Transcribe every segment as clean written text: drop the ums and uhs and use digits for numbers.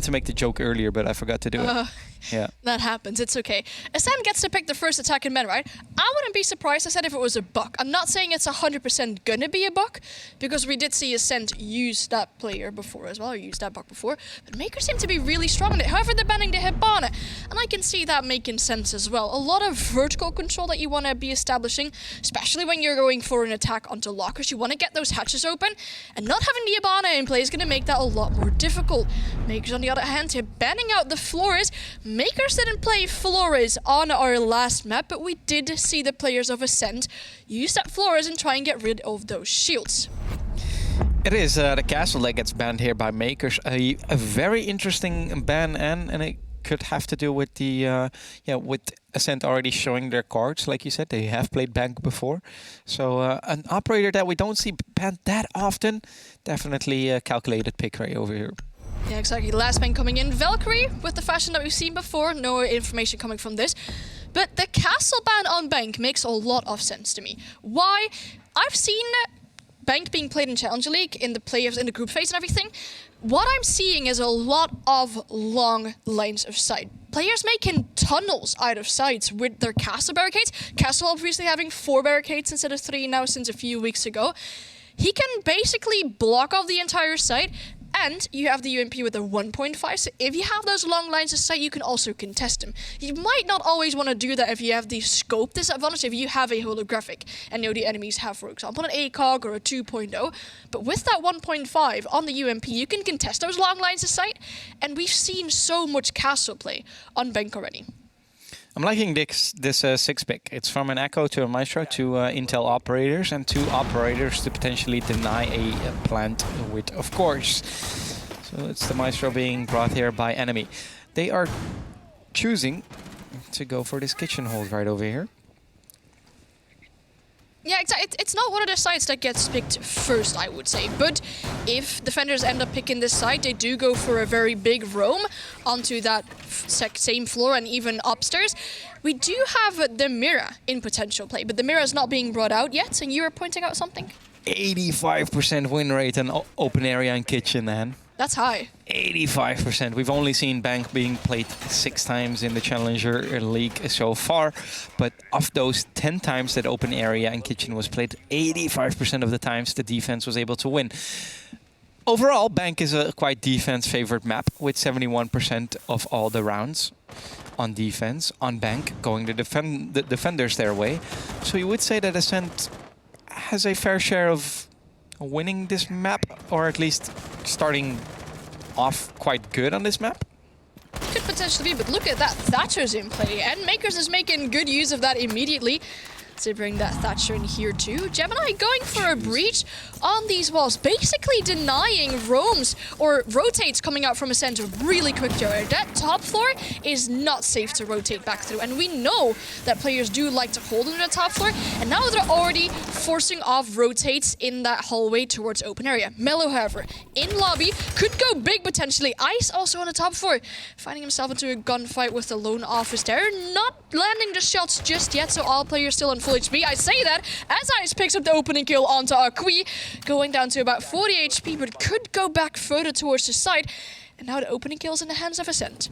to make the joke earlier, but I forgot to do it. Yeah. That happens, it's okay. Acend gets to pick the first attack in men, right? I wouldn't be surprised, Acend, if it was a bug. I'm not saying it's 100% gonna be a bug, because we did see Acend use that player before as well, or use that bug before, but Mkers seem to be really strong in it. However, they're banning the Hibana, and I can see that making sense as well. A lot of vertical control that you want to be establishing, especially when you're going for an attack onto lockers. You want to get those hatches open, and not having the Hibana in play is going to make that a lot more difficult. Mkers, on the other hand, here banning out the Flores. Mkers didn't play Flores on our last map, but we did see the players of Acend use that Flores and try and get rid of those shields. It is the castle that gets banned here by Mkers. A very interesting ban, and it could have to do with the with Acend already showing their cards. Like you said, they have played Bank before, so an operator that we don't see banned that often. Definitely a calculated pick right over here. Yeah, exactly. Last man coming in, Valkyrie, with the fashion that we've seen before. No information coming from this. But the castle ban on Bank makes a lot of sense to me. Why? I've seen Bank being played in Challenger League, in the playoffs, in the group phase and everything. What I'm seeing is a lot of long lines of sight. Players making tunnels out of sights with their castle barricades. Castle obviously having 4 barricades instead of 3 now since a few weeks ago. He can basically block off the entire site. And you have the UMP with a 1.5, so if you have those long lines of sight, you can also contest them. You might not always want to do that if you have the scope disadvantage, if you have a holographic, and you know the enemies have, for example, an ACOG or a 2.0. But with that 1.5 on the UMP, you can contest those long lines of sight, and we've seen so much castle play on Bank already. I'm liking this 6-pick. It's from an Echo to a Maestro to Intel operators and 2 operators to potentially deny a plant with, of course. So it's the Maestro being brought here by enemy. They are choosing to go for this kitchen hold right over here. Yeah, exactly. It's not one of the sites that gets picked first, I would say. But if defenders end up picking this site, they do go for a very big roam onto that same floor and even upstairs. We do have the Mira in potential play, but the Mira is not being brought out yet. And you were pointing out something? 85% win rate in open area and kitchen, man. That's high. 85%. We've only seen Bank being played 6 times in the Challenger League so far, but of those 10 times that open area and kitchen was played, 85% of the times the defense was able to win. Overall, Bank is a quite defense-favored map with 71% of all the rounds on defense, on Bank, going the defenders their way. So you would say that Acend has a fair share of winning this map, or at least starting off quite good on this map? Could potentially be, but look at that. Thatcher's in play, and Mkers is making good use of that immediately. To bring that Thatcher in here too. Gemini going for a breach on these walls, basically denying roams or rotates coming out from Acend really quick, Jared. That top floor is not safe to rotate back through, and we know that players do like to hold on the top floor, and now they're already forcing off rotates in that hallway towards open area. Mellow, however, in lobby, could go big potentially. Ice also on the top floor, finding himself into a gunfight with the lone office there. Not landing the shots just yet, so all players still on full HP. I say that as Ice picks up the opening kill onto Akui, going down to about 40 HP, but could go back further towards the side. And now the opening kill is in the hands of Acend.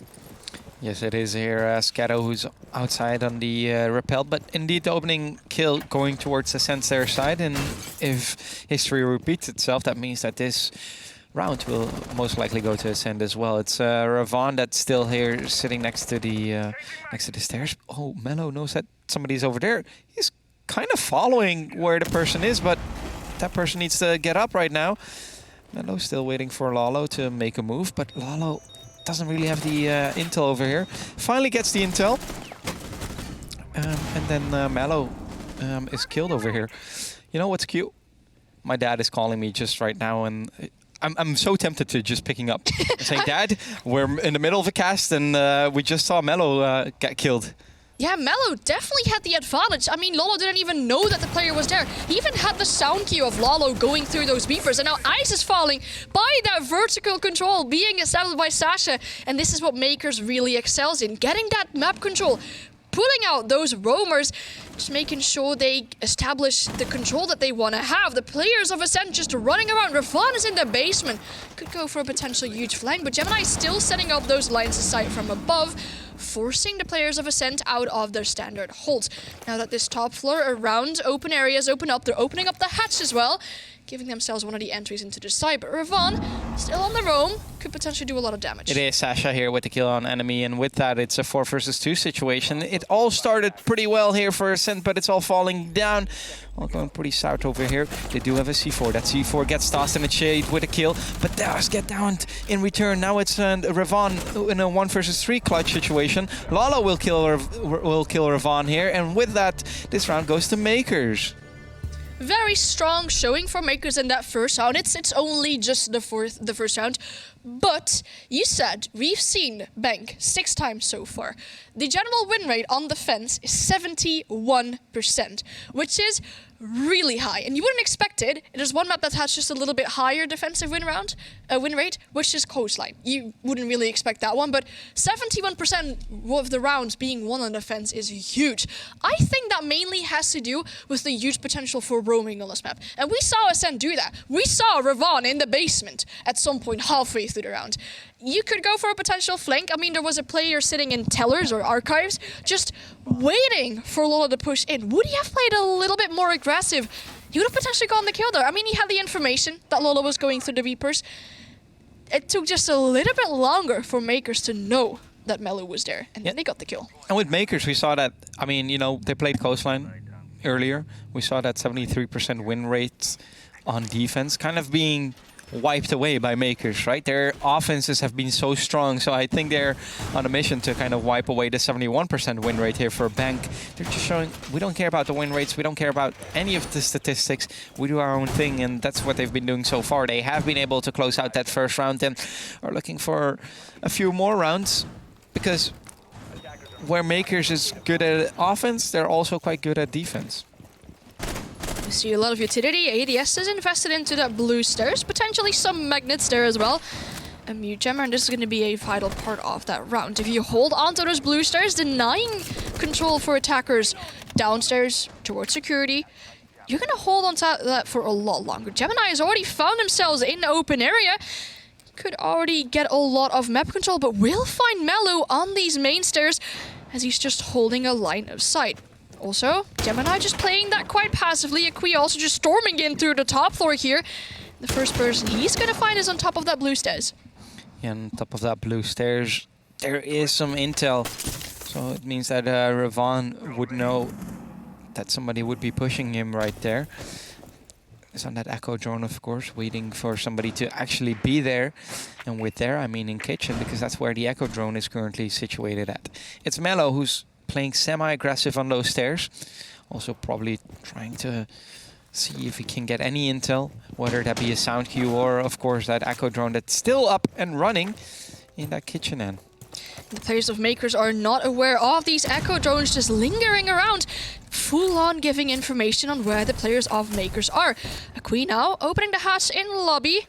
Yes, it is here. Scatto, who's outside on the rappel, but indeed the opening kill going towards Acend's their side. And if history repeats itself, that means that this round will most likely go to Acend as well. It's Ravon that's still here, sitting next to the stairs. Oh, Mello knows that somebody's over there. He's kind of following where the person is, but that person needs to get up right now. Mello's still waiting for Lalo to make a move, but Lalo doesn't really have the intel over here. Finally gets the intel, and then Mello is killed over here. You know what's cute? My dad is calling me just right now, and I'm so tempted to just picking up and saying, Dad, we're in the middle of a cast, and we just saw Mello get killed. Yeah, Mello definitely had the advantage. I mean, Lolo didn't even know that the player was there. He even had the sound cue of Lolo going through those beepers. And now Ice is falling by that vertical control being established by Sasha. And this is what Mkers really excels in, getting that map control. pulling out those roamers, just making sure they establish the control that they want to have. The players of Acend just running around. Ravon is in the basement. Could go for a potential huge flank, but Gemini is still setting up those lines of sight from above, forcing the players of Acend out of their standard holds. Now that this top floor around open areas open up, they're opening up the hatch as well, giving themselves one of the entries into the side. But Ravon, still on the roam, could potentially do a lot of damage. It is Sasha here with the kill on enemy, and with that, it's a 4 versus 2 situation. It all started pretty well here for Acend, but it's all falling down. All going pretty south over here. They do have a C4. That C4 gets tossed in the shade with a kill, but does get down in return. Now it's Ravon in a 1 versus 3 clutch situation. Lala will kill Ravon here, and with that, this round goes to Mkers. Very strong showing for Mkers in that first round. It's only just the first round. But you said we've seen Bank 6 times so far. The general win rate on the fence is 71%, which is really high. And you wouldn't expect it. There's one map that has just a little bit higher defensive win rate, which is Coastline. You wouldn't really expect that one, but 71% of the rounds being won on the fence is huge. I think that mainly has to do with the huge potential for roaming on this map. And we saw Acend do that. We saw Ravon in the basement at some point halfway through the round. You could go for a potential flank. I mean, there was a player sitting in tellers or archives just waiting for Lola to push in. Would he have played a little bit more aggressive? He would have potentially gotten the kill there. I mean, he had the information that Lola was going through the Reapers. It took just a little bit longer for Mkers to know that Melo was there, and then they got the kill. And with Mkers, we saw that, I mean, you know, they played Coastline earlier. We saw that 73% win rate on defense kind of being wiped away by Mkers, right? Their offenses have been so strong, so I think they're on a mission to kind of wipe away the 71% win rate here for Bank. They're just showing we don't care about the win rates, we don't care about any of the statistics, we do our own thing, and that's what they've been doing so far. They have been able to close out that first round and are looking for a few more rounds, because where Mkers is good at offense, they're also quite good at defense. We see a lot of utility. ADS is invested into that blue stairs, potentially some magnets there as well. A mute jammer, and this is going to be a vital part of that round. If you hold onto those blue stairs, denying control for attackers downstairs towards security, you're going to hold on to that for a lot longer. Gemini has already found themselves in the open area. Could already get a lot of map control, but will find Melo on these main stairs as he's just holding a line of sight. Also, Gemini just playing that quite passively. Akui also just storming in through the top floor here. The first person he's going to find is on top of that blue stairs. Yeah, on top of that blue stairs, there is some intel. So it means that Ravon would know that somebody would be pushing him right there. It's on that echo drone, of course, waiting for somebody to actually be there. And with there, I mean in kitchen, because that's where the echo drone is currently situated at. It's Melo who's playing semi-aggressive on those stairs. Also probably trying to see if he can get any intel, whether that be a sound cue or, of course, that echo drone that's still up and running in that kitchen end. The players of Mkers are not aware of these echo drones just lingering around, full on giving information on where the players of Mkers are. Akui now opening the hatch in lobby,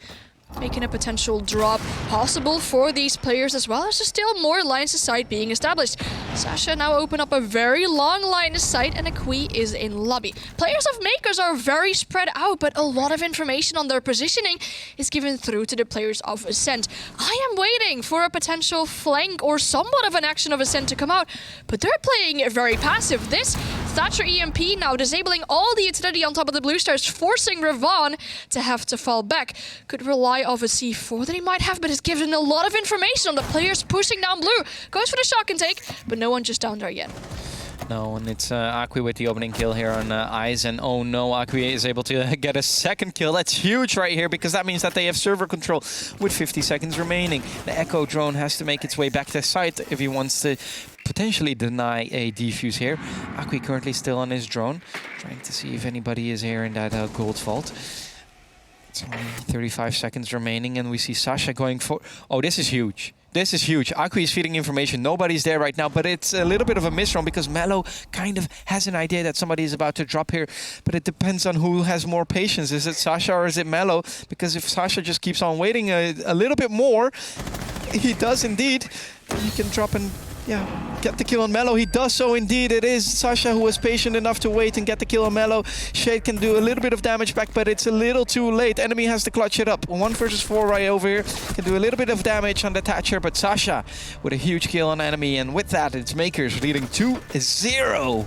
making a potential drop possible for these players, as well as there's still more lines of sight being established. Sasha now open up a very long line of sight, and Akui is in lobby. Players of Mkers are very spread out, but a lot of information on their positioning is given through to the players of Acend. I am waiting for a potential flank or somewhat of an action of Acend to come out, but they're playing very passive. This Thatcher EMP now disabling all the utility on top of the blue stars, forcing Ravon to have to fall back. Could rely off a C4 that he might have, but is given a lot of information on the players pushing down blue. Goes for the shock and take, but no one just down there yet. No, and it's Akui with the opening kill here on Eyes, and oh no, Akui is able to get a second kill. That's huge right here, because that means that they have server control with 50 seconds remaining. The Echo drone has to make its way back to site if he wants to potentially deny a defuse here. Akui currently still on his drone, trying to see if anybody is here in that gold vault. It's only 35 seconds remaining, and we see Sasha going for... Oh, this is huge. This is huge. Akui is feeding information. Nobody's there right now, but it's a little bit of a misrun because Melo kind of has an idea that somebody is about to drop here. But it depends on who has more patience. Is it Sasha or is it Melo? Because if Sasha just keeps on waiting a little bit more, he does indeed. He can drop in yeah, get the kill on Mellow. He does so indeed. It is Sasha who was patient enough to wait and get the kill on Mellow. Shade can do a little bit of damage back, but it's a little too late. Enemy has to clutch it up. 1 versus 4 right over here. Can do a little bit of damage on the Thatcher, but Sasha with a huge kill on enemy. And with that, it's Mkers leading 2-0.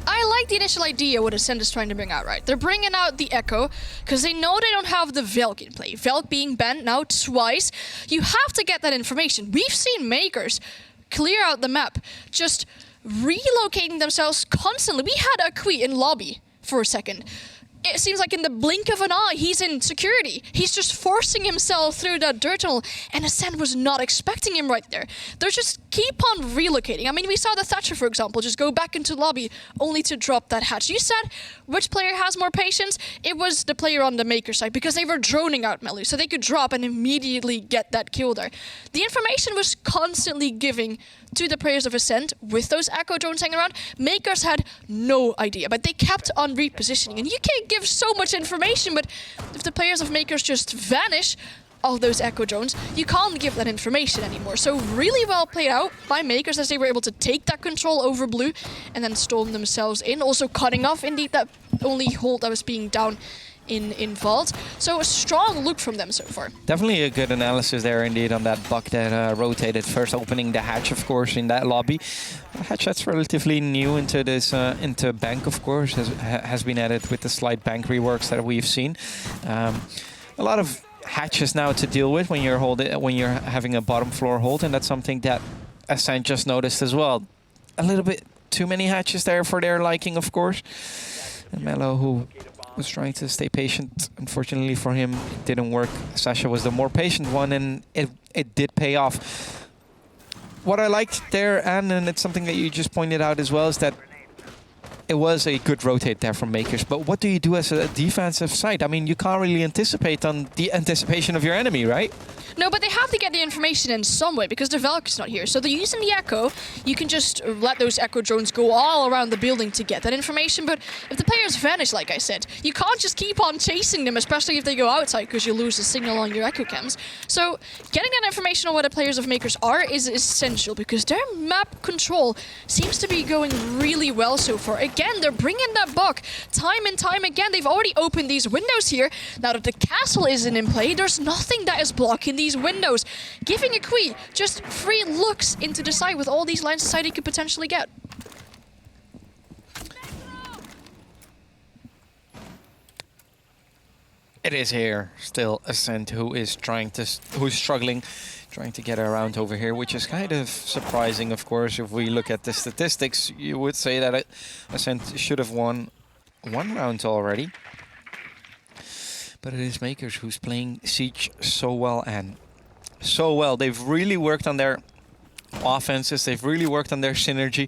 I like the initial idea what Acend is trying to bring out, right? They're bringing out the Echo because they know they don't have the Velk in play. Velk being banned now twice. You have to get that information. We've seen Mkers clear out the map, just relocating themselves constantly. We had a Kui in lobby for a second. It seems like in the blink of an eye, he's in security. He's just forcing himself through that dirt tunnel, and Acend was not expecting him right there. They just keep on relocating. I mean, we saw the Thatcher, for example, just go back into lobby only to drop that hatch. You said which player has more patience? It was the player on the Maker side, because they were droning out melee, so they could drop and immediately get that kill there. The information was constantly giving to the players of Acend with those Echo drones hanging around. Makers had no idea, but they kept on repositioning. And you can't give so much information, but if the players of Makers just vanish, all those Echo drones, you can't give that information anymore. So really well played out by Makers as they were able to take that control over blue and then storm themselves in. Also cutting off indeed that only hold that was being down in vault. So a strong look from them so far. Definitely a good analysis there indeed on that buck that rotated first, opening the hatch, of course, in that lobby. A hatch that's relatively new into this into bank, of course, has been added with the slight bank reworks that we've seen. A lot of hatches now to deal with when you're having a bottom floor hold, and that's something that Acend just noticed as well. A little bit too many hatches there for their liking, of course. And Mellow, who was trying to stay patient. Unfortunately for him, it didn't work. Sasha was the more patient one, and it did pay off. What I liked there, and it's something that you just pointed out as well, is that it was a good rotate there from Makers. But what do you do as a defensive side? I mean, you can't really anticipate on the anticipation of your enemy, right? No, but they have to get the information in some way because the Valk is not here. So they're using the Echo. You can just let those Echo drones go all around the building to get that information. But if the players vanish, like I said, you can't just keep on chasing them, especially if they go outside because you lose the signal on your Echo cams. So getting that information on where the players of Makers are is essential because their map control seems to be going really well so far. Again, they're bringing that buck time and time again. They've already opened these windows here. Now that the castle isn't in play, there's nothing that is blocking these windows, giving a Kui just free looks into the side with all these lines of sight he could potentially get. It is here still Acend who's struggling, trying to get around over here, which is kind of surprising, of course. If we look at the statistics, you would say that Acend should have won 1 round already. But it is Makers who's playing Siege so well, and so well. They've really worked on their offenses, they've really worked on their synergy,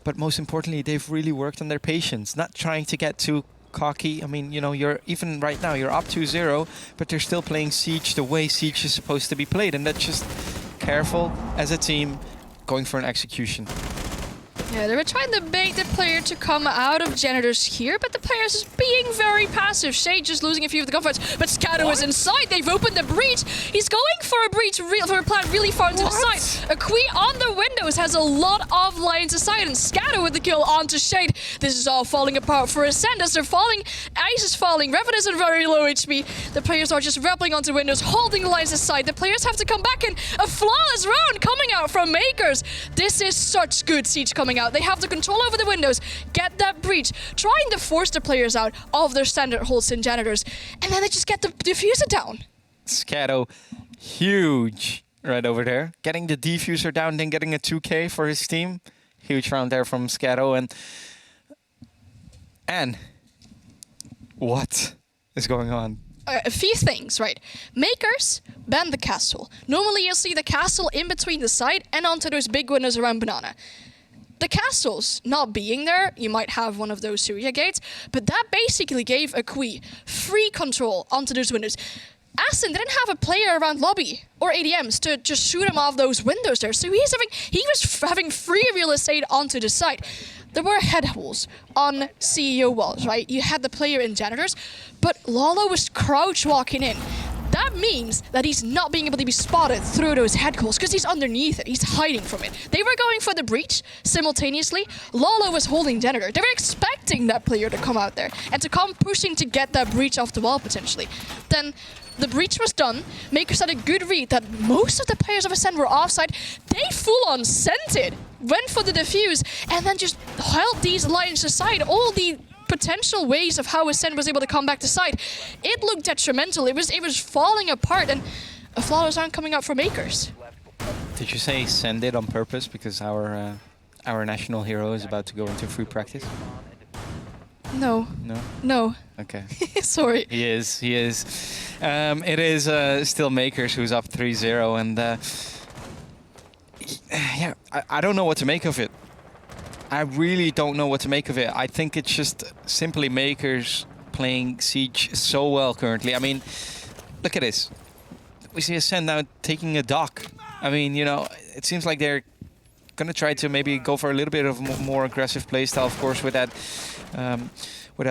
but most importantly, they've really worked on their patience, not trying to get too cocky. I mean, you know, even right now, you're up 2-0, but they're still playing Siege the way Siege is supposed to be played, and that's just careful as a team, going for an execution. Yeah, they were trying to bait the player to come out of Janitors here, but the players is being very passive. Shade just losing a few of the gunfights, but Scatto is inside. They've opened the breach. He's going for a breach, for a plant really far into the side. A Kui on the windows has a lot of lines of sight, and Scatto with the kill onto Shade. This is all falling apart for Acend as they're falling. Ice is falling. Revan is in very low HP. The players are just rappelling onto windows, holding the lines of sight. The players have to come back in. A flawless round coming out from Makers. This is such good Siege coming out. They have the control over the windows, get that breach, trying to force the players out of their standard holds in Janitors, and then they just get the diffuser down. Scatto, huge right over there. Getting the diffuser down, then getting a 2K for his team. Huge round there from Scatto. And what is going on? A few things, right? Makers ban the castle. Normally you'll see the castle in between the side and onto those big windows around Banana. The castles not being there, you might have one of those Surya gates, but that basically gave a Kui free control onto those windows. Acend didn't have a player around lobby or ADMs to just shoot him off those windows there, so he was having free real estate onto the side. There were head holes on CEO walls, right? You had the player in Janitors, but Lalo was crouch walking in. that means that he's not being able to be spotted through those head calls because he's underneath it. He's hiding from it. They were going for the breach simultaneously. Lolo was holding janitor. They were expecting that player to come out there and to come pushing to get that breach off the wall potentially. Then the breach was done. Mkers had a good read that most of the players of Acend were offside. They full-on sent it, went for the defuse, and then just held these lines aside. All the potential ways of how Acend was able to come back to side. It looked detrimental. It was falling apart, and flawless aren't coming out for Mkers. Did you say send it on purpose because our national hero is about to go into free practice? No. No? No. Okay. Sorry. He is. It is still Mkers who's up 3-0, and yeah, I don't know what to make of it. I really don't know what to make of it. I think it's just simply Mkers playing Siege so well currently. I mean, look at this. We see Acend now taking a dock. I mean, you know, it seems like they're gonna try to maybe go for a little bit of more aggressive playstyle, of course, with that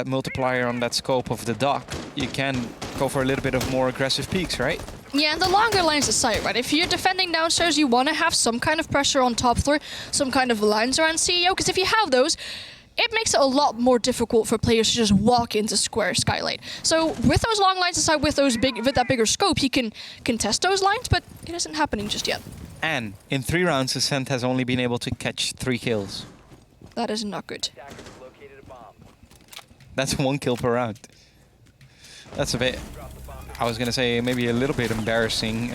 multiplier on that scope of the dock. You can go for a little bit of more aggressive peaks, right? Yeah, and the longer lines aside, right? If you're defending downstairs, you want to have some kind of pressure on top floor, some kind of lines around CEO, because if you have those, it makes it a lot more difficult for players to just walk into square skylight. So with those long lines aside, with that bigger scope, you can contest those lines, but it isn't happening just yet. And in 3 rounds, Acend has only been able to catch 3 kills. That is not good. That's 1 kill per round. That's a bit, I was going to say, maybe a little bit embarrassing.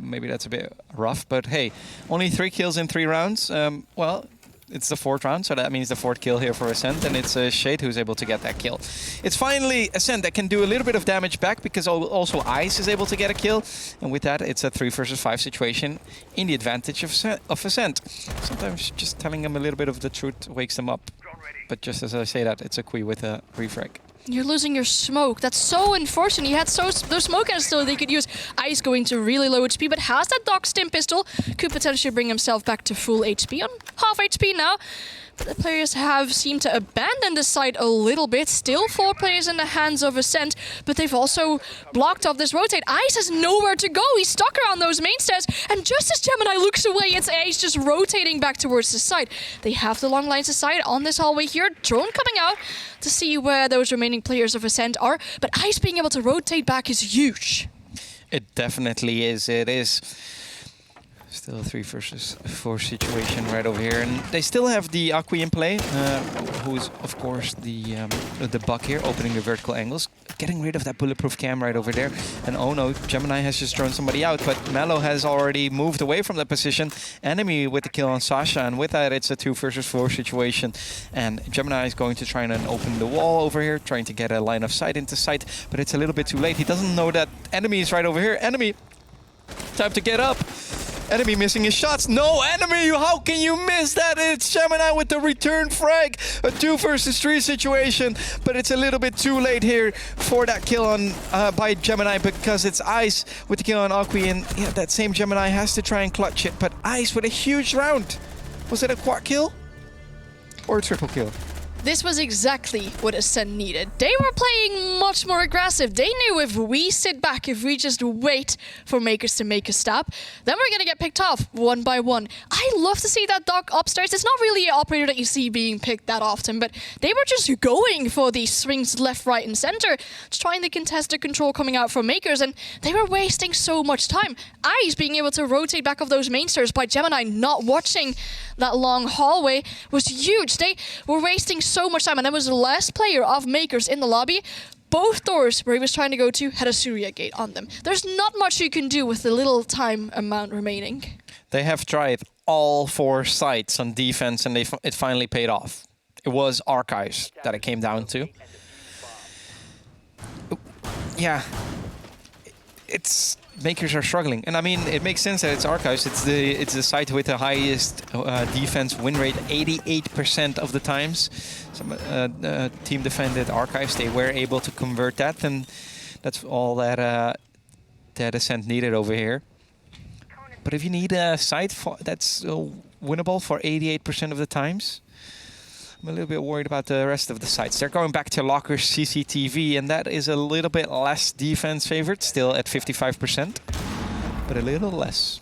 Maybe that's a bit rough, but hey, only 3 kills in 3 rounds. Well, it's the 4th round, so that means the 4th kill here for Acend, and it's Shade who's able to get that kill. It's finally Acend that can do a little bit of damage back, because also Ice is able to get a kill, and with that it's a 3 versus 5 situation in the advantage of Acend. Sometimes just telling them a little bit of the truth wakes them up, but just as I say that, it's a Kui with a refrag. You're losing your smoke. That's so unfortunate. You had those smoke cannons still they could use. Ice going to really low HP, but has that Doc Stim pistol. Could potentially bring himself back to full HP on half HP now. But the players have seemed to abandon the site a little bit. Still 4 players in the hands of Acend, but they've also blocked off this rotate. Ice has nowhere to go. He's stuck around those mainstairs, and just as Gemini looks away, it's Ace just rotating back towards the site. They have the long lines aside on this hallway here. Drone coming out to see where those remaining players of Acend are, but Ice being able to rotate back is huge. It definitely is. It is. Still a 3 versus 4 situation right over here, and they still have the Akui in play, who is of course the buck here, opening the vertical angles, getting rid of that bulletproof cam right over there. And oh no, Gemini has just thrown somebody out, but Mello has already moved away from that position. Enemy with the kill on Sasha, and with that it's a 2 versus 4 situation. And Gemini is going to try and open the wall over here, trying to get a line of sight into sight, but it's a little bit too late. He doesn't know that enemy is right over here. Enemy, time to get up. Enemy missing his shots. No, Enemy, how can you miss that? It's Gemini with the return frag. A 2 versus 3 situation, but it's a little bit too late here for that kill on by Gemini, because it's Ice with the kill on Akui, and yeah, that same Gemini has to try and clutch it, but Ice with a huge round. Was it a quad kill or a triple kill? This was exactly what Acend needed. They were playing much more aggressive. They knew if we sit back, if we just wait for Mkers to make a stop, then we're going to get picked off 1 by 1. I love to see that Doc upstairs. It's not really an operator that you see being picked that often, but they were just going for these swings left, right, and center, just trying to contest the control coming out from Mkers, and they were wasting so much time. Ice being able to rotate back off those mainstairs by Gemini not watching that long hallway was huge. They were wasting so much time, and that was the last player of Mkers in the lobby. Both doors where he was trying to go to had a Surya gate on them. There's not much you can do with the little time amount remaining. They have tried all 4 sites on defense, and it finally paid off. It was Archives that it came down to. Yeah, it's Mkers are struggling, and I mean it makes sense that it's Archives. It's the site with the highest defense win rate, 88% of the times. Some team defended Archives. They were able to convert that, and that's all that that Acend needed over here. But if you need a site that's winnable for 88% of the times, I'm a little bit worried about the rest of the sites. They're going back to locker CCTV, and that is a little bit less defense favored, still at 55%, but a little less.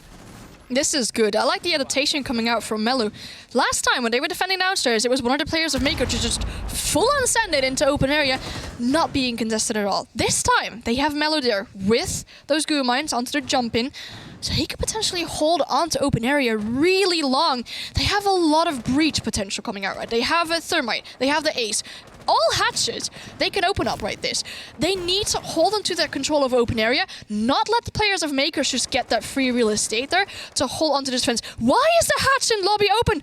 This is good. I like the adaptation coming out from Melu. Last time when they were defending downstairs, it was one of the players of Mkers to just full-on send it into open area, not being contested at all. This time, they have Melu there with those goo mines onto the jump in, so he could potentially hold on to open area really long. They have a lot of breach potential coming out, right? They have a thermite, they have the ace. All hatches, they can open up right this. They need to hold on to that control of open area, not let the players of Mkers just get that free real estate there to hold on to this defense. Why is the hatch in lobby open?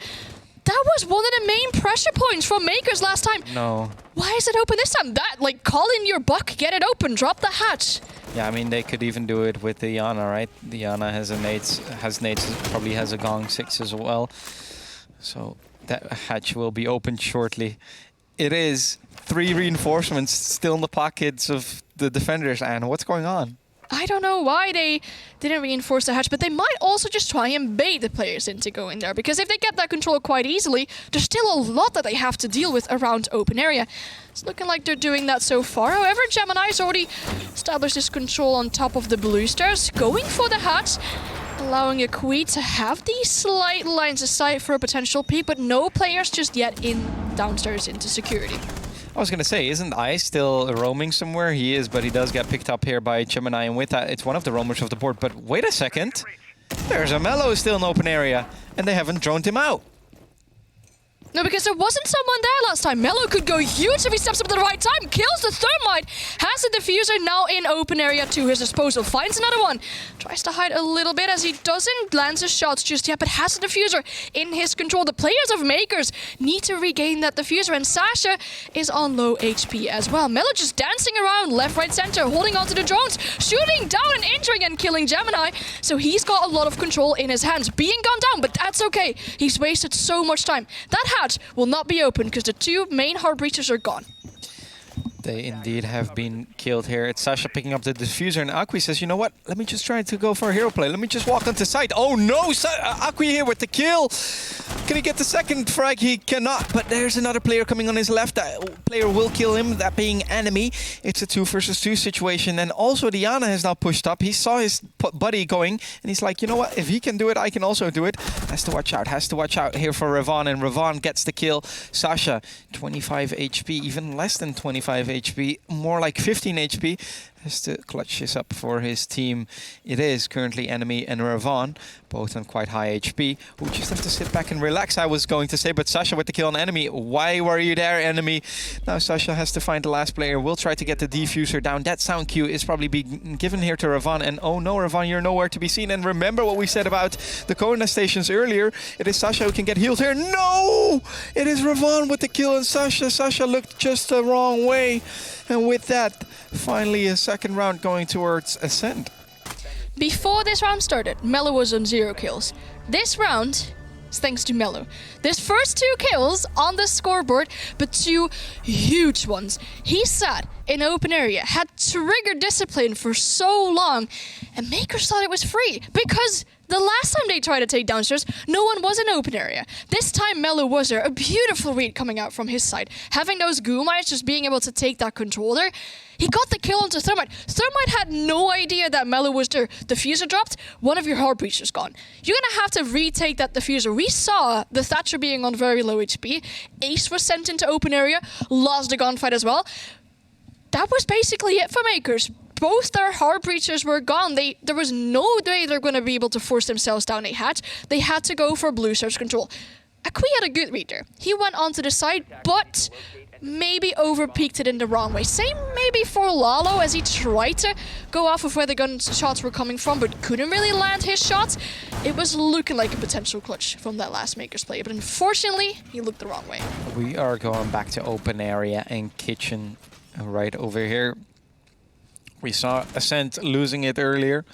That was one of the main pressure points from Mkers last time. No. Why is it open this time? That, like, call in your buck, get it open, drop the hatch. Yeah, I mean, they could even do it with the Iana, right? The Iana has nades, probably has a Gong 6 as well. So that hatch will be opened shortly. It is 3 reinforcements still in the pockets of the defenders, and what's going on? I don't know why they didn't reinforce the hatch, but they might also just try and bait the players into going there, because if they get that control quite easily, there's still a lot that they have to deal with around open area. It's looking like they're doing that so far. However, Gemini's already established this control on top of the blue stairs, going for the hatch, allowing Akui to have these slight lines of sight for a potential peek, but no players just yet in downstairs into security. I was going to say, isn't Ice still roaming somewhere? He is, but he does get picked up here by Gemini, and with that, it's one of the roamers of the board. But wait a second. There's a Mello still in open area, and they haven't droned him out. No, because there wasn't someone there last time. Melo could go huge if he steps up at the right time, kills the thermite, has the diffuser now in open area to his disposal, finds another one, tries to hide a little bit as he doesn't land his shots just yet, but has the diffuser in his control. The players of Mkers need to regain that diffuser, and Sasha is on low HP as well. Melo just dancing around left, right, center, holding onto the drones, shooting down and injuring and killing Gemini, so he's got a lot of control in his hands. Being gunned down, but that's okay. He's wasted so much time. That hatch will not be open because the 2 main hard breachers are gone. They indeed have been killed here. It's Sasha picking up the diffuser, and Akui says, you know what? Let me just try to go for a hero play. Let me just walk onto site. Oh no! Akui here with the kill. Can he get the second frag? He cannot, but there's another player coming on his left. That player will kill him, that being Enemy. It's a 2 versus 2 situation, and also Diana has now pushed up. He saw his buddy going, and he's like, you know what? If he can do it, I can also do it. Has to watch out here for Ravon, and Ravon gets the kill. Sasha, 25 HP, even less than 25 HP, more like 15 HP, has to clutch this up for his team. It is currently Enemy and Ravon, both on quite high HP, who just have to sit back and relax, I was going to say, but Sasha with the kill on Enemy. Why were you there, Enemy? Now Sasha has to find the last player, will try to get the diffuser down. That sound cue is probably being given here to Ravon, and oh no, Ravon, you're nowhere to be seen. And remember what we said about the Kona stations earlier, it is Sasha who can get healed here. No! It is Ravon with the kill, and Sasha looked just the wrong way. And with that, finally a second round going towards Acend. Before this round started, Melo was on 0 kills. This round is thanks to Melo. This first 2 kills on the scoreboard, but 2 huge ones. He sat in open area, had triggered discipline for so long, and Mkers thought it was free because the last time they tried to take downstairs, no one was in open area. This time Melo was there. A beautiful read coming out from his side. Having those Goomites just being able to take that controller. He got the kill onto Thermite. Thermite had no idea that Melo was there. Diffuser dropped, one of your hard breachers gone. You're gonna have to retake that diffuser. We saw the Thatcher being on very low HP. Ace was sent into open area, lost the gunfight as well. That was basically it for Mkers. Both their hard breachers were gone. There was no way they're going to be able to force themselves down a hatch. They had to go for blue search control. Akui had a good read there. He went onto the side, but maybe over-peaked it in the wrong way. Same maybe for Lalo as he tried to go off of where the gunshots were coming from, but couldn't really land his shots. It was looking like a potential clutch from that last Mkers play, but unfortunately, he looked the wrong way. We are going back to open area and kitchen right over here. We saw Acend losing it earlier.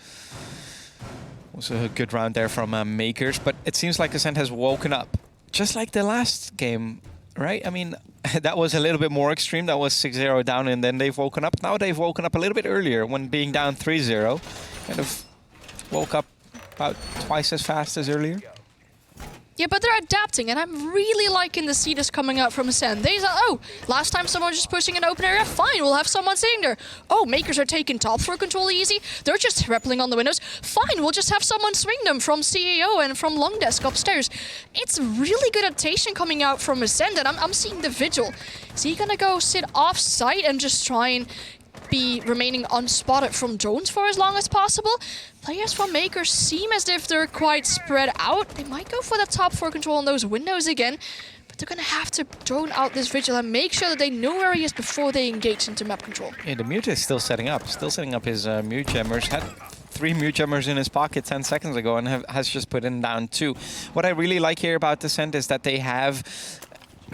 Was a good round there from Mkers, but it seems like Acend has woken up. Just like the last game, right? I mean, that was a little bit more extreme. That was 6-0 down, and then they've woken up. Now they've woken up a little bit earlier when being down 3-0. Kind of woke up about twice as fast as earlier. Yeah, but they're adapting, and I'm really liking the seed that's coming out from Acend. They said, oh, last time someone was just pushing an open area, fine, we'll have someone sitting there. Oh, Makers are taking top for control easy. They're just rappelling on the windows. Fine, we'll just have someone swing them from CEO and from long desk upstairs. It's really good adaptation coming out from Acend, and I'm seeing the Vigil. Is he gonna go sit off-site and just try and be remaining unspotted from drones for as long as possible? Players from Makers seem as if they're quite spread out. They might go for the top 4 control on those windows again, but they're gonna have to drone out this Vigil and make sure that they know where he is before they engage into map control. Yeah, the Mute is still setting up his Mute Jammers. Had 3 Mute Jammers in his pocket 10 seconds ago and has just put in down 2. What I really like here about Acend is that they have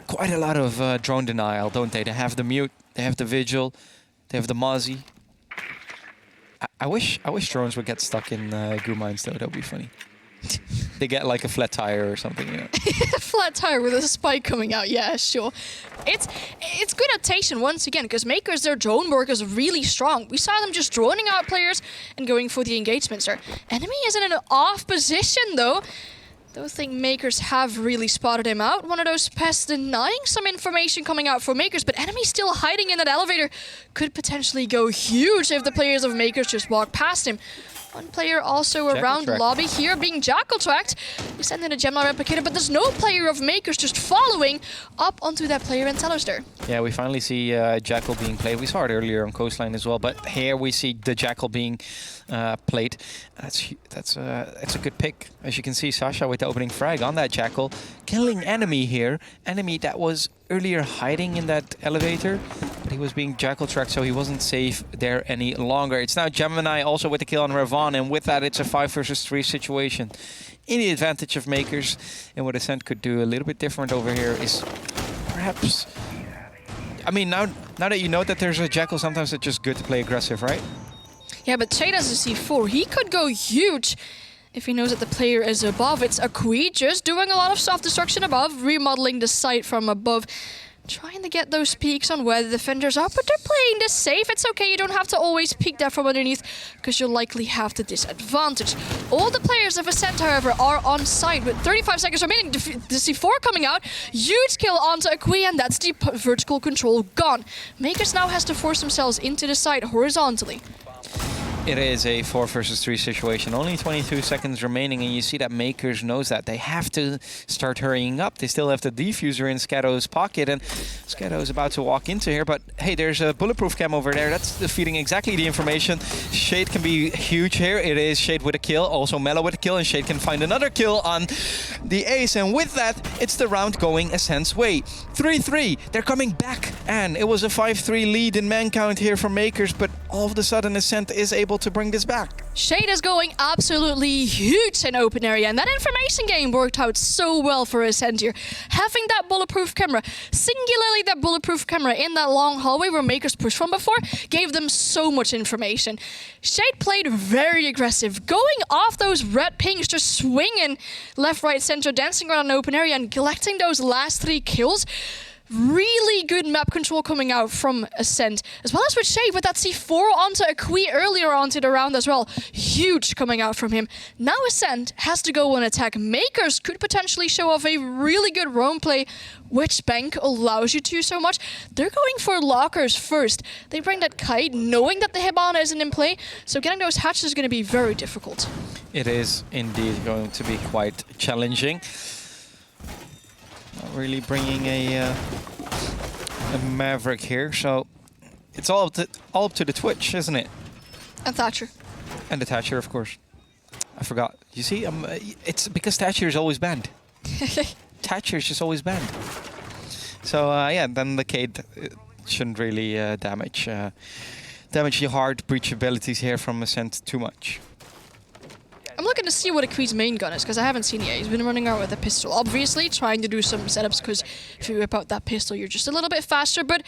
quite a lot of drone denial, don't they? They have the Mute, they have the Vigil, they have the Mozzie. I wish drones would get stuck in goo mines though. That would be funny. They get like a flat tire or something, you know. A flat tire with a spike coming out, yeah, sure. It's good adaptation once again, because Makers, their drone work is really strong. We saw them just droning out players and going for the engagements there. Enemy is in an off position though. Don't think Makers have really spotted him out. One of those pests denying some information coming out for Makers, but enemy still hiding in that elevator. Could potentially go huge if the players of Makers just walk past him. One player also around the lobby here being jackal tracked. We send in a Gemini replicator, but there's no player of Makers just following up onto that player in Tellers there. Yeah, we finally see Jackal being played. We saw it earlier on Coastline as well, but here we see the Jackal being played. That's a good pick. As you can see, Sasha with the opening frag on that Jackal, killing enemy here. Enemy that was earlier hiding in that elevator, but he was being Jackal tracked, so he wasn't safe there any longer. It's now Gemini also with the kill on Ravon, and with that it's a 5 versus 3 situation in the advantage of Makers. And what Acend could do a little bit different over here is perhaps, I mean, now that you know that there's a Jackal, sometimes it's just good to play aggressive, right? Yeah, but Shade has a C4. He could go huge if he knows that the player is above. It's Akui just doing a lot of self-destruction above, remodeling the site from above, trying to get those peeks on where the defenders are, but they're playing this safe. It's okay, you don't have to always peek that from underneath, because you'll likely have the disadvantage. All the players of Acend, however, are on site with 35 seconds remaining. The C4 coming out, huge kill onto Akui, and that's the vertical control gone. Makers now has to force themselves into the site horizontally. It is a 4 versus 3 situation. Only 22 seconds remaining, and you see that Makers knows that. They have to start hurrying up. They still have the diffuser in Scatto's pocket, and Scatto is about to walk into here. But hey, there's a bulletproof cam over there. That's feeding exactly the information. Shade can be huge here. It is Shade with a kill, also Mellow with a kill, and Shade can find another kill on the ace. And with that, it's the round going Ascend's way. 3-3. They're coming back, and it was a 5-3 lead in man count here for Makers, but all of a sudden Acend is able to bring this back. Shade is going absolutely huge in open area, and that information game worked out so well for Acend here. Having that bulletproof camera, singularly that bulletproof camera in that long hallway where Makers pushed from before, gave them so much information. Shade played very aggressive, going off those red pings, just swinging left, right, center, dancing around an open area and collecting those last 3 kills. Really good map control coming out from Acend, as well as with Shade with that C4 onto Akui earlier onto the round as well. Huge coming out from him. Now Acend has to go and attack. Makers could potentially show off a really good roam play, which Bank allows you to so much. They're going for lockers first. They bring that kite knowing that the Hibana isn't in play, so getting those hatches is going to be very difficult. It is indeed going to be quite challenging. Not really bringing a Maverick here, so it's all up to the Twitch, isn't it? And Thatcher. And the Thatcher, of course. I forgot. You see, it's because Thatcher is always banned. Thatcher is just always banned. So yeah, then the Cade shouldn't really damage the hard breach abilities here from Acend too much. I'm looking to see what Akui's main gun is, because I haven't seen it yet. He's been running around with a pistol. Obviously, trying to do some setups, because if you whip out that pistol, you're just a little bit faster. But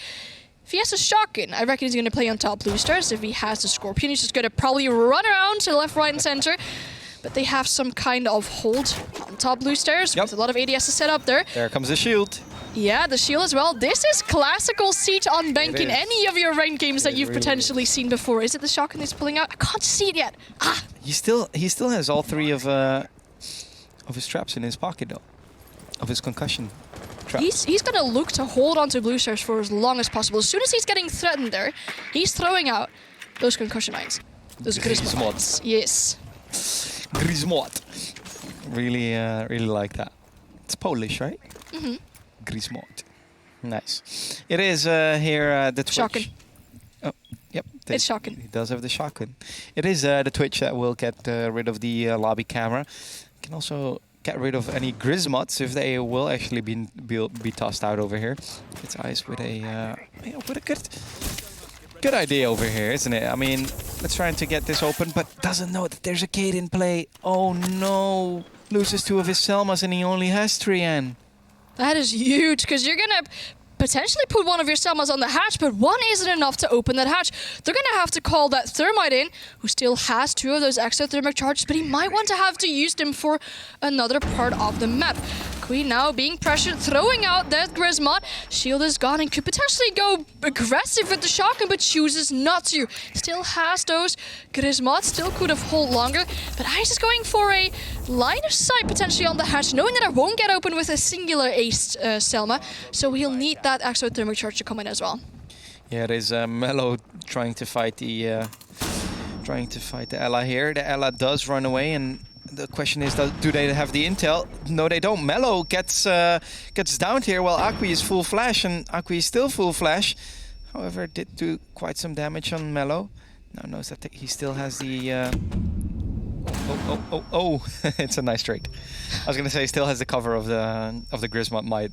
if he has a shotgun, I reckon he's going to play on top blue stars. If he has the Scorpion, he's just going to probably run around to the left, right, and center. But they have some kind of hold on top blue stairs, with a lot of ADS to set up there. There comes the shield. Yeah, the shield as well. This is classical siege on Bank in any of your ranked games that you've potentially seen before. Is it the shotgun he's pulling out? I can't see it yet. Ah! He still has all 3 of his traps in his pocket though. of his concussion trap. He's going to look to hold on to blue stars for as long as possible. As soon as he's getting threatened there, he's throwing out those concussion mines. Those Grismot mines. Yes. Grismot. Really, really like that. It's Polish, right? Mm-hmm. Grismot. Nice. It is here the Twitch. Shocking. Oh, yep. It's shocking. He does have the shotgun. It is the Twitch that will get rid of the lobby camera. Can also get rid of any Grismots if they will actually be tossed out over here. It's Ice with a good idea over here, isn't it? I mean, let's try to get this open, but doesn't know that there's a Kate in play. Oh no! Loses 2 of his Selmas and he only has 3 N. That is huge, because you're going to potentially put one of your Selmas on the hatch, but 1 isn't enough to open that hatch. They're going to have to call that Thermite in, who still has 2 of those exothermic charges, but he might want to have to use them for another part of the map. Queen now being pressured, throwing out that Grismot. Shield is gone and could potentially go aggressive with the shotgun, but chooses not to. Still has those Grismot, still could have hold longer, but Ice is going for a line of sight potentially on the hatch, knowing that it won't get open with a singular ace Selma, so he'll need that exothermic charge to come in as well. Yeah, it is Mello trying to fight the Ella here. The Ella does run away, and the question is, do they have the intel? No, they don't. Mello gets downed here while Akwi is full flash, and Akwi is still full flash. However, did do quite some damage on Mello. Now knows that he still has the... Oh! It's a nice trade. I was gonna say, still has the cover of the Grismot might.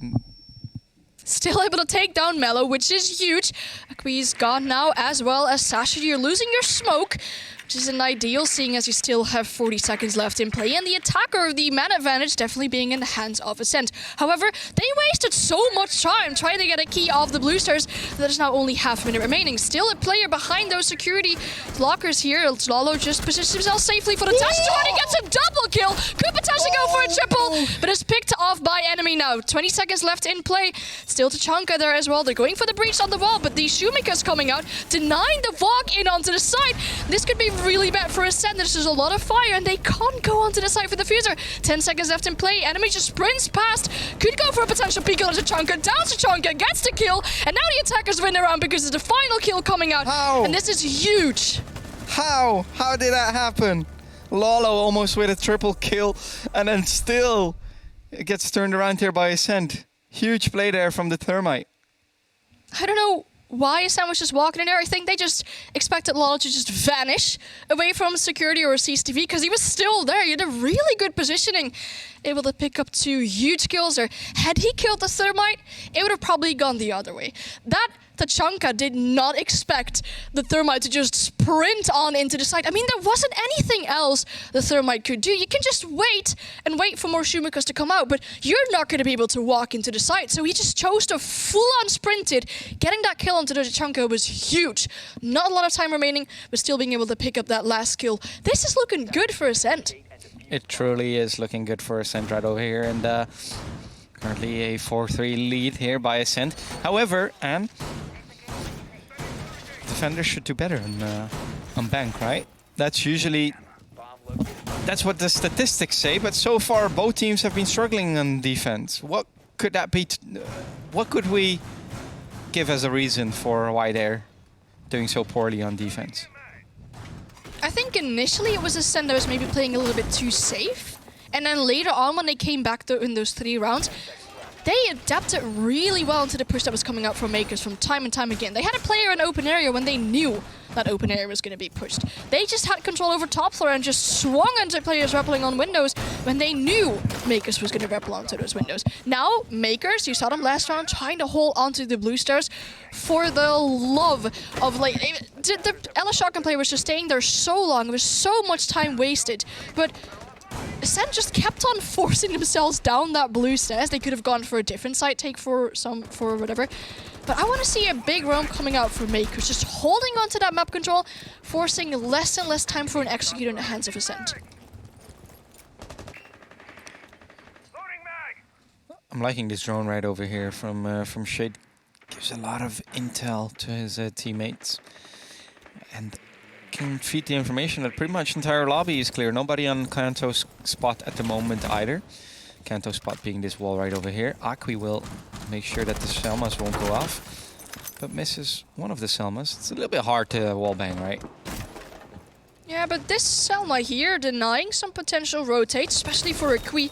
Still able to take down Mello, which is huge. Akwi's gone now, as well as Sasha. You're losing your smoke, which isn't ideal, seeing as you still have 40 seconds left in play, and the attacker of the man advantage definitely being in the hands of Acend. However, they wasted so much time trying to get a key off the blue stars that there's now only half a minute remaining. Still a player behind those security lockers here. Lalo just positions himself safely for the test and he gets a double kill. Could potentially go for a triple, but is picked off by enemy now. 20 seconds left in play. Still Tachanka there as well. They're going for the breach on the wall, but the Shoemaker's coming out, denying the walk in onto the side. This could be really bad for Acend. There's a lot of fire, and they can't go onto the side for the fuser. 10 seconds left in play. Enemy just sprints past. Could go for a potential peek on Tachanka. Down Tachanka, gets the kill, and now the attackers win around because it's the final kill coming out. How? And this is huge. How? How did that happen? Lalo almost with a triple kill, and then still it gets turned around here by Acend. Huge play there from the Thermite. I don't know why Acend was just walking in there. I think they just expected Lalo to just vanish away from security or CCTV because he was still there. He had a really good positioning, able to pick up 2 huge kills there. Had he killed the Thermite, it would have probably gone the other way. That Tachanka did not expect the Thermite to just sprint on into the site. I mean, there wasn't anything else the Thermite could do. You can just wait and wait for more Shoemakers to come out, but you're not going to be able to walk into the site. So he just chose to full-on sprinted. Getting that kill onto the Tachanka was huge. Not a lot of time remaining, but still being able to pick up that last kill. This is looking good for Acend. It truly is looking good for Acend right over here, and currently a 4-3 lead here by Acend. However, and defenders should do better on bank, right? That's what the statistics say, but so far both teams have been struggling on defense. What could that be? What could we give as a reason for why they're doing so poorly on defense? I think initially it was Acend that was maybe playing a little bit too safe, and then later on when they came back in those 3 rounds, they adapted really well into the push that was coming out from Mkers from time and time again. They had a player in open area when they knew that open area was going to be pushed. They just had control over top floor and just swung into players rappelling on windows when they knew Mkers was going to rappel onto those windows. Now, Mkers, you saw them last round trying to hold onto the blue stars for the love of, like, the Ella shotgun player was just staying there so long. It was so much time wasted. But Acend just kept on forcing themselves down that blue stairs. They could have gone for a different site take for whatever. But I want to see a big roam coming out for Mkers, just holding onto that map control, forcing less and less time for an execute in the hands of Acend. I'm liking this drone right over here from Shade. Gives a lot of intel to his teammates, and can feed the information that pretty much entire lobby is clear. Nobody on Kanto's spot at the moment either. Kanto spot being this wall right over here. Akwi will make sure that the Selmas won't go off, but misses one of the Selmas. It's a little bit hard to wallbang, right? Yeah, but this Selma here denying some potential rotates, especially for a Kui.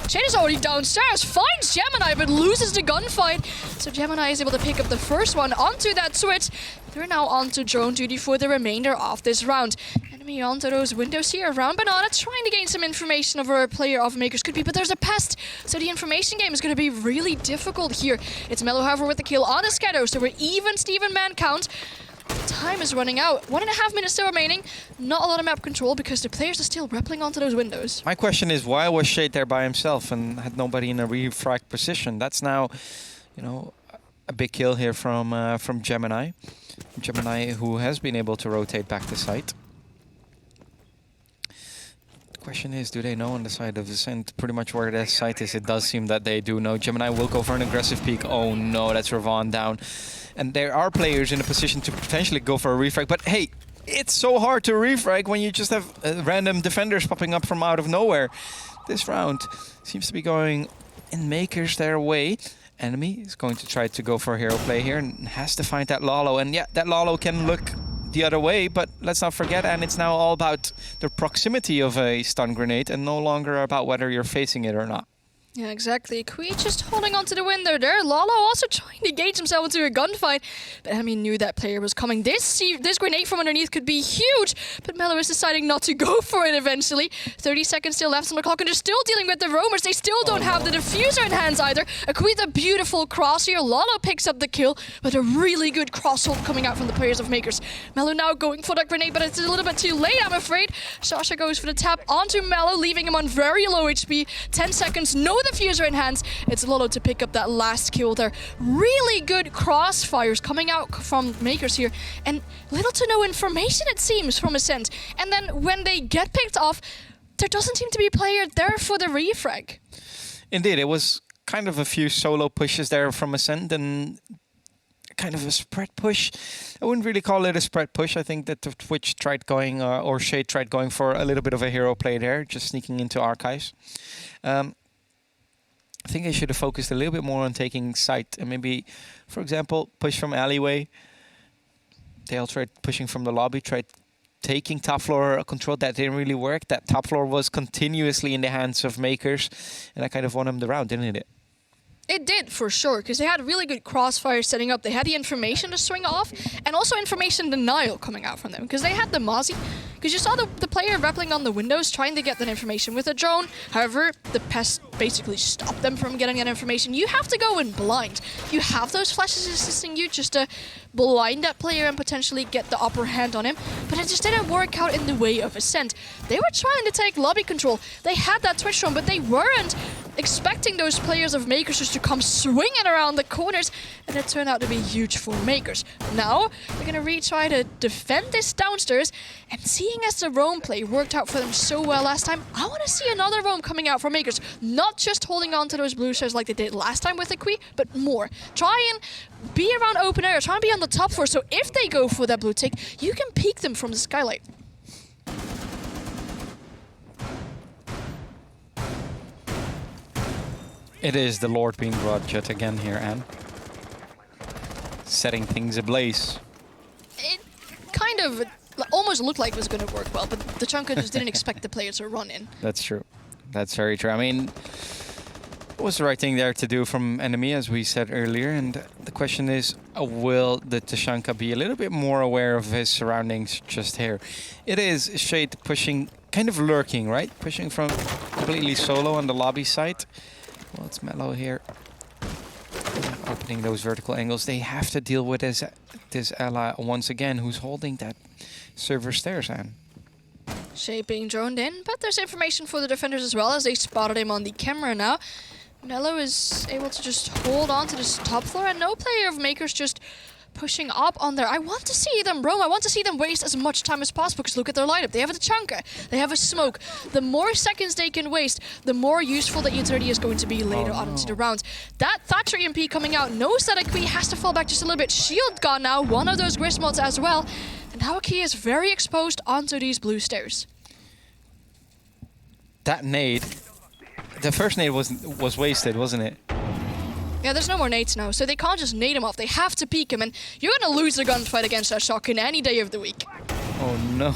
Shane is already downstairs, finds Gemini, but loses the gunfight. So Gemini is able to pick up the first one onto that switch. They're now onto drone duty for the remainder of this round. Enemy onto those windows here around Banana, trying to gain some information of where a player of Mkers could be, but there's a pest. So the information game is going to be really difficult here. It's Mellow, however, with the kill on the Scatter, so we're even Steven man count. Time is running out. 1.5 minutes still remaining. Not a lot of map control because the players are still rappelling onto those windows. My question is, why was Shade there by himself and had nobody in a refrag position? That's now, you know, a big kill here from Gemini. Gemini, who has been able to rotate back to site. The question is, do they know on the side of Acend pretty much where their site is? It does seem that they do know. Gemini will go for an aggressive peek. Oh no, that's Ravon down. And there are players in a position to potentially go for a refrag, but hey, it's so hard to refrag when you just have random defenders popping up from out of nowhere. This round seems to be going in Mkers their way. Enemy is going to try to go for a hero play here and has to find that Lalo. And yeah, that Lalo can look the other way, but let's not forget, and it's now all about the proximity of a stun grenade and no longer about whether you're facing it or not. Yeah, exactly. Kui just holding onto the window there. Lalo also trying to engage himself into a gunfight. But enemy knew that player was coming. This grenade from underneath could be huge. But Mello is deciding not to go for it eventually. 30 seconds still left on the clock, and they're still dealing with the roamers. They still don't have the diffuser in hands either. Kui with a beautiful cross here. Lalo picks up the kill, but a really good cross hold coming out from the players of Mkers. Mello now going for that grenade, but it's a little bit too late, I'm afraid. Sasha goes for the tap onto Mello, leaving him on very low HP. 10 seconds, no diffuser in hands. It's Lolo to pick up that last kill there. Really good crossfires coming out from Mkers here, and little to no information it seems from Acend. And then when they get picked off, there doesn't seem to be a player there for the refrag. Indeed, it was kind of a few solo pushes there from Acend and kind of a spread push. I wouldn't really call it a spread push. I think that the Twitch tried going, or Shade tried going for a little bit of a hero play there, just sneaking into archives. I think they should have focused a little bit more on taking site and maybe, for example, push from alleyway. They all tried pushing from the lobby, tried taking top floor control. That didn't really work. That top floor was continuously in the hands of Mkers, and that kind of won them the round, didn't it? It did, for sure, because they had really good crossfire setting up. They had the information to swing off, and also information denial coming out from them, because they had the Mozzie. Because you saw the player rappelling on the windows, trying to get that information with a drone. However, the pest basically stopped them from getting that information. You have to go in blind. You have those flashes assisting you just to blind that player and potentially get the upper hand on him. But it just didn't work out in the way of Acend. They were trying to take lobby control. They had that Twitch drone, but they weren't expecting those players of Mkers just to come swinging around the corners, and it turned out to be huge for Mkers. Now, they're going to retry to defend this downstairs, and seeing as the roam play worked out for them so well last time, I want to see another roam coming out from Mkers. Not just holding on to those blue stairs like they did last time with the Kui, but more. Try and be around open area, try and be on the top floor, so if they go for that blue tick, you can peek them from the skylight. It is the Lord being brought yet again here, Anne. Setting things ablaze. It kind of almost looked like it was going to work well, but the Chunka just didn't expect the player to run in. That's true. That's very true. I mean, it was the right thing there to do from enemy, as we said earlier. And the question is, will the Tashanka be a little bit more aware of his surroundings just here? It is Shade pushing, kind of lurking, right? Pushing from completely solo on the lobby side. Well, it's Mellow here. Opening those vertical angles. They have to deal with this ally once again, who's holding that server stairs, Anne. Shade being droned in, but there's information for the defenders as well, as they spotted him on the camera now. Mello is able to just hold on to this top floor, and no player of Mkers just pushing up on there. I want to see them roam. I want to see them waste as much time as possible, because look at their lineup. They have a Tachanka. They have a smoke. The more seconds they can waste, the more useful the E30 is going to be later on into the round. That Thatcher EMP coming out knows that Akui has to fall back just a little bit. Shield gone now, one of those Grist mods as well. And now Akui is very exposed onto these blue stairs. That nade The first nade was wasted, wasn't it? Yeah, there's no more nades now, so they can't just nade him off. They have to peek him, and you're gonna lose the gunfight against that shotgun any day of the week. Oh no,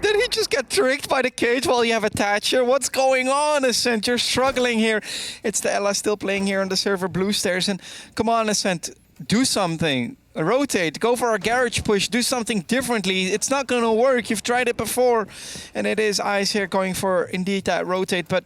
did he just get tricked by the cage while you have a Thatcher? What's going on, Acend? You're struggling here. It's the Ella still playing here on the server blue stairs, and come on, Acend, do something. Rotate, go for a garage push, do something differently. It's not gonna work, you've tried it before. And it is Ice here going for indeed that rotate, but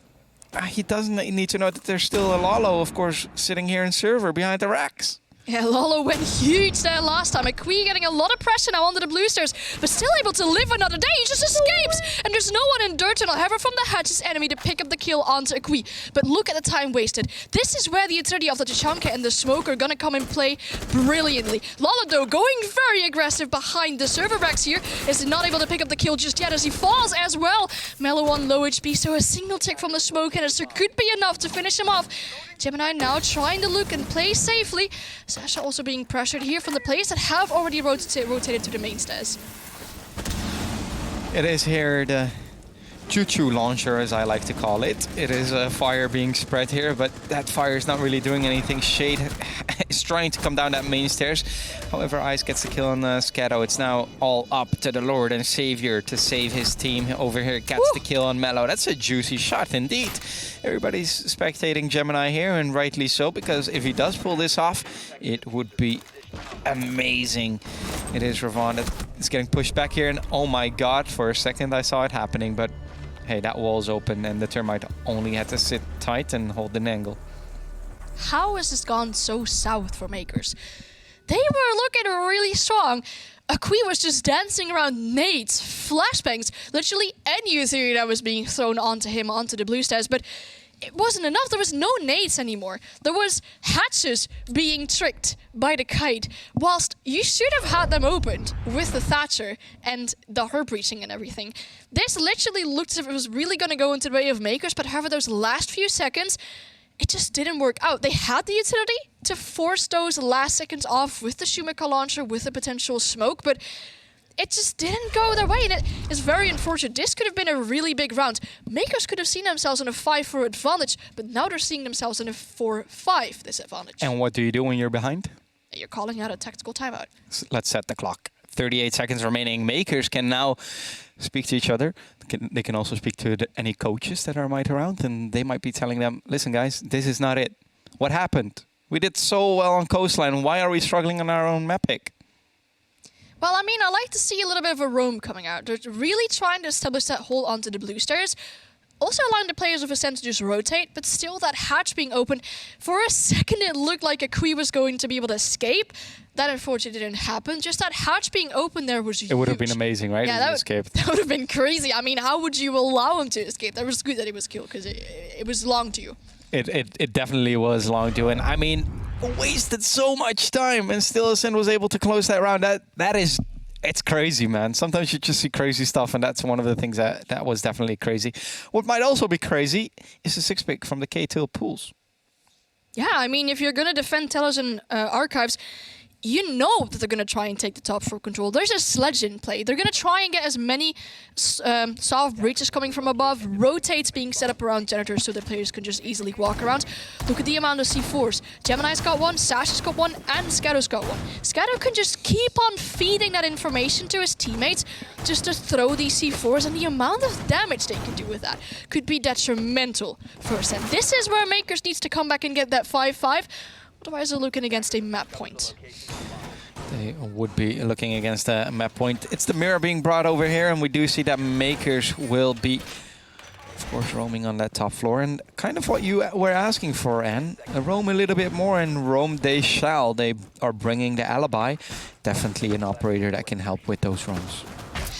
he doesn't need to know that there's still a Lalo, of course, sitting here in server behind the racks. Yeah, Lolo went huge there last time. Akui getting a lot of pressure now onto the blue stairs, but still able to live another day. He just escapes. And there's no one in dirt tunnel, however, from the hatch's enemy to pick up the kill onto Akui. But look at the time wasted. This is where the utility of the Tachanka and the smoke are gonna come and play brilliantly. Lolo, though, going very aggressive behind the server racks here, is not able to pick up the kill just yet as he falls as well. Mellow on low HP, so a single tick from the smoke canister could be enough to finish him off. Gemini now trying to look and play safely. Sasha also being pressured here from the players that have already rotated to the main stairs. It is here the choo-choo launcher, as I like to call it. It is a fire being spread here, but that fire is not really doing anything. Shade is trying to come down that main stairs. However, Ice gets the kill on Scatto. It's now all up to the Lord and Savior to save his team. Over here gets the kill on Mellow. That's a juicy shot indeed. Everybody's spectating Gemini here, and rightly so, because if he does pull this off, it would be amazing. It is Ravon that is getting pushed back here, and oh my god, for a second I saw it happening, but hey, that wall's open and the Termite only had to sit tight and hold an angle. How has this gone so south for Mkers? They were looking really strong. Akui was just dancing around nades, flashbangs, literally any utility that was being thrown onto him, onto the blue stairs, but it wasn't enough. There was no nades anymore. There was hatches being tricked by the kite, whilst you should have had them opened with the Thatcher and the herb breaching and everything. This literally looked as if it was really going to go into the way of Mkers, but however, those last few seconds, it just didn't work out. They had the utility to force those last seconds off with the Shumika launcher, with the potential smoke, but it just didn't go their way, and it is very unfortunate. This could have been a really big round. Mkers could have seen themselves in a 5-4 advantage, but now they're seeing themselves in a 4-5 disadvantage. And what do you do when you're behind? You're calling out a tactical timeout. Let's set the clock. 38 seconds remaining. Mkers can now speak to each other. They can also speak to any coaches that are might around, and they might be telling them, listen guys, this is not it. What happened? We did so well on Coastline. Why are we struggling on our own map pick? Well, I mean, I like to see a little bit of a roam coming out. They're really trying to establish that hold onto the blue stairs. Also allowing the players of Acend to just rotate, but still that hatch being open. For a second, it looked like Akui was going to be able to escape. That unfortunately didn't happen. Just that hatch being open there was huge. It would have been amazing, right? Yeah, if he escaped. That would have been crazy. I mean, how would you allow him to escape? That was good that he was killed, because it was long to you. It definitely was long to, and I mean, wasted so much time, and still Acend was able to close that round. That is... It's crazy, man. Sometimes you just see crazy stuff, and that's one of the things that was definitely crazy. What might also be crazy is the 6-pick from the K-Tail pools. Yeah, I mean, if you're going to defend Tellers and Archives, you know that they're going to try and take the top for control. There's a sledge in play. They're going to try and get as many soft breaches coming from above, rotates being set up around generators so the players can just easily walk around. Look at the amount of C4s. Gemini's got one, Sasha's got one, and Scatto's got one. Scatto can just keep on feeding that information to his teammates just to throw these C4s, and the amount of damage they can do with that could be detrimental for Acend. This is where Mkers needs to come back and get that 5-5. Otherwise, they're looking against a map point. They would be looking against a map point. It's the mirror being brought over here, and we do see that Mkers will be, of course, roaming on that top floor. And kind of what you were asking for, Anne. Roam a little bit more, and roam they shall. They are bringing the alibi. Definitely an operator that can help with those roams.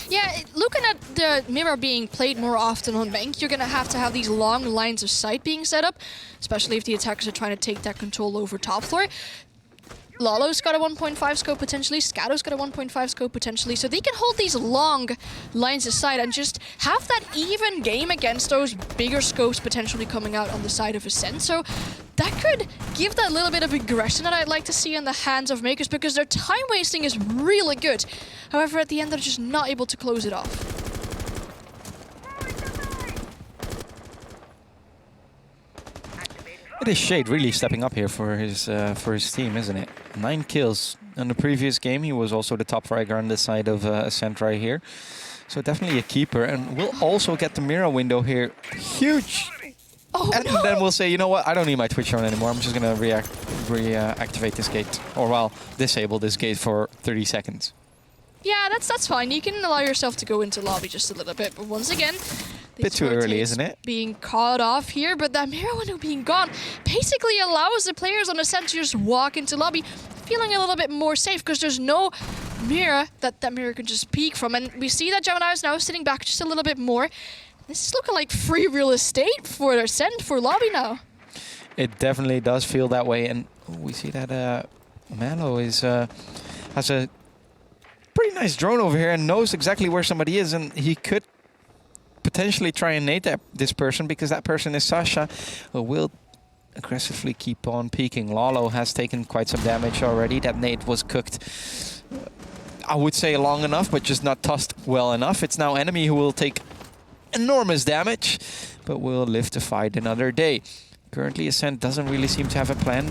Yeah, looking at the mirror being played more often on bank, you're going to have these long lines of sight being set up, especially if the attackers are trying to take that control over top floor. Lalo's got a 1.5 scope potentially, Scatto's got a 1.5 scope potentially, so they can hold these long lines of sight and just have that even game against those bigger scopes potentially coming out on the side of Acend. So that could give that little bit of aggression that I'd like to see in the hands of Mkers, because their time wasting is really good. However, at the end, they're just not able to close it off. It is Shade really stepping up here for his team, isn't it? 9 kills. In the previous game, he was also the top fragger on this side of Acend right here. So definitely a keeper. And we'll also get the mirror window here. Huge! Oh, and no. then we'll say, you know what? I don't need my Twitch on anymore. I'm just going to reactivate this gate. Or, well, disable this gate for 30 seconds. Yeah, that's fine. You can allow yourself to go into lobby just a little bit. But once again, Bit too early, isn't it? Being caught off here, but that mirror window being gone basically allows the players on the Acend to just walk into lobby, feeling a little bit more safe because there's no mirror that mirror can just peek from. And we see that Gemini is now sitting back just a little bit more. This is looking like free real estate for Acend for lobby now. It definitely does feel that way, and we see that Malo is has a pretty nice drone over here and knows exactly where somebody is, and he could potentially try and nade this person because that person is Sasha, who will aggressively keep on peeking. Lalo has taken quite some damage already. That nade was cooked, I would say, long enough, but just not tossed well enough. It's now enemy who will take enormous damage, but will live to fight another day. Currently, Acend doesn't really seem to have a plan.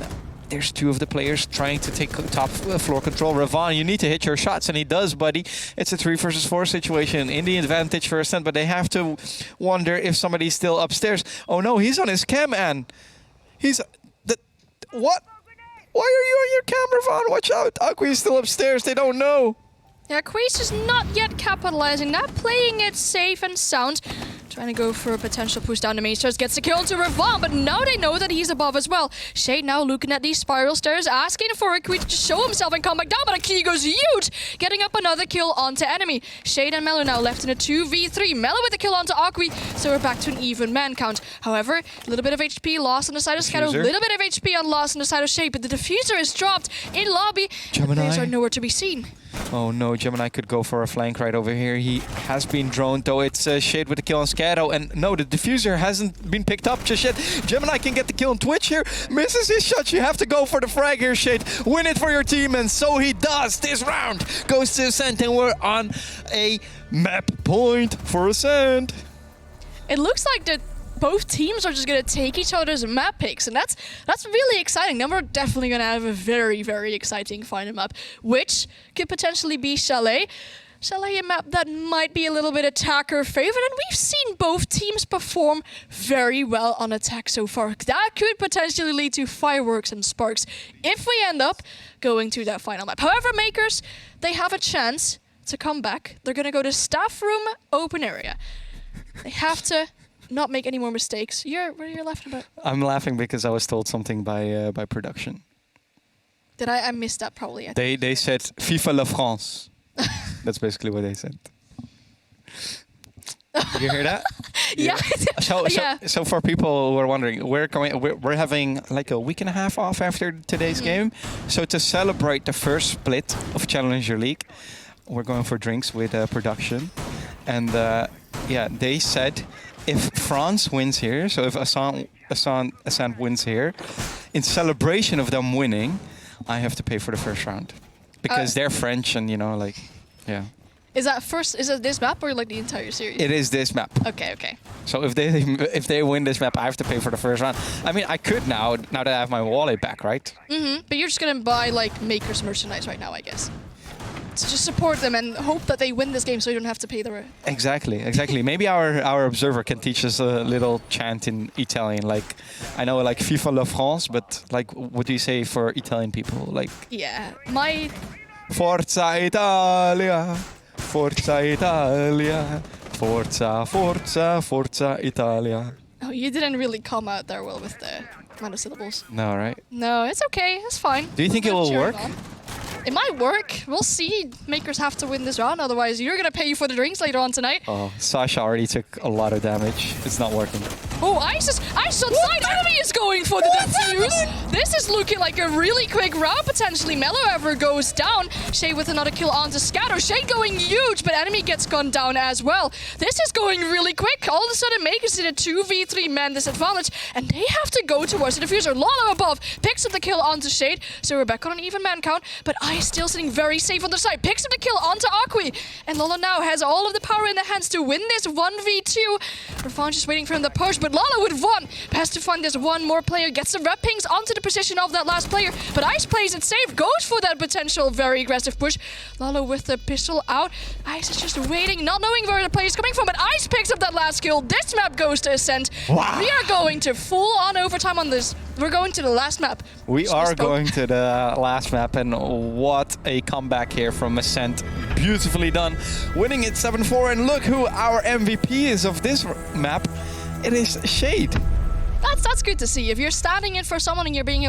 There's 2 of the players trying to take top floor control. Ravon, you need to hit your shots, and he does, buddy. It's a 3 versus 4 situation. In the advantage for Acend, but they have to wonder if somebody's still upstairs. Oh no, he's on his cam, and he's... What? Why are you on your cam, Ravon? Watch out. Akwi is still upstairs. They don't know. Yeah, Quace is not yet capitalizing, not playing it safe and sound. Trying to go for a potential push down the main stairs, gets the kill onto Ravon, but now they know that he's above as well. Shade now looking at these spiral stairs, asking for a Queen to just show himself and come back down, but a key goes huge, getting up another kill onto enemy. Shade and Mello now left in a 2v3. Mello with the kill onto Akwi, so we're back to an even man count. However, a little bit of HP lost on the side of Scatter, a little bit of HP lost on the side of Shade, but the diffuser is dropped in lobby. Gemini. The players are nowhere to be seen. Oh no, Gemini could go for a flank right over here. He has been droned, though. It's Shade with the kill on Scado. And no, the diffuser hasn't been picked up just yet. Gemini can get the kill on Twitch here. Misses his shot. You have to go for the frag here, Shade. Win it for your team, and so he does. This round goes to Acend, and we're on a map point for Acend. It looks like that both teams are just going to take each other's map picks, and that's really exciting. Then we're definitely going to have a very, very exciting final map, which could potentially be Chalet. Chalet, a map that might be a little bit attacker favorite, and we've seen both teams perform very well on attack so far. That could potentially lead to fireworks and sparks if we end up going to that final map. However, Makers, they have a chance to come back. They're going to go to staff room, open area. They have to not make any more mistakes. What are you laughing about? I'm laughing because I was told something by production. Did I missed that probably? They said FIFA la France. That's basically what they said. Did you hear that? Yeah. So for people who are wondering, we're having like a week and a half off after today's game. So to celebrate the first split of Challenger League, we're going for drinks with production, and yeah, they said if France wins here, so if Acend wins here, in celebration of them winning, I have to pay for the first round because they're French, and you know, like, yeah. Is it this map or like the entire series? It is this map. Okay. So if they win this map, I have to pay for the first round. I mean, I could now that I have my wallet back, right? But you're just gonna buy like Makers merchandise right now, I guess. To just support them and hope that they win this game, so you don't have to pay the. Exactly. Maybe our observer can teach us a little chant in Italian. Like, I know like FIFA la France, but like, what do you say for Italian people? Like. Yeah, my. Forza Italia. Forza Italia, forza, forza, forza Italia. Oh, you didn't really come out there well with the amount of syllables. No, right? No, it's okay. It's fine. Do you think it will work? It might work. We'll see. Makers have to win this round, otherwise you're gonna pay for the drinks later on tonight. Oh, Sasha already took a lot of damage. It's not working. Oh, Ice on side. Enemy is going for the defuse. This is looking like a really quick round, potentially. Mello ever goes down. Shay with another kill onto Scatter. Shay going huge, but enemy gets gunned down as well. This is going really quick. All of a sudden, Makers in a 2v3 man disadvantage, and they have to go towards the diffuser. Lala above picks up the kill onto Shade, so we're back on an even man count, but Ice still sitting very safe on the side. Picks up the kill onto Akwi, and Lala now has all of the power in the hands to win this 1v2. Ravon just waiting for him to push, but Lala with one has to find this one one more player, gets the rep pings onto the position of that last player, but Ice plays it safe, goes for that potential very aggressive push. Lalo with the pistol out. Ice is just waiting, not knowing where the player is coming from, but Ice picks up that last kill. This map goes to Acend. Wow. We are going to full on overtime on this. We're going to the last map. We are going to the last map, and what a comeback here from Acend. Beautifully done. Winning it 7-4, and look who our MVP is of this map. It is Shade. That's good to see. If you're standing in for someone and you're being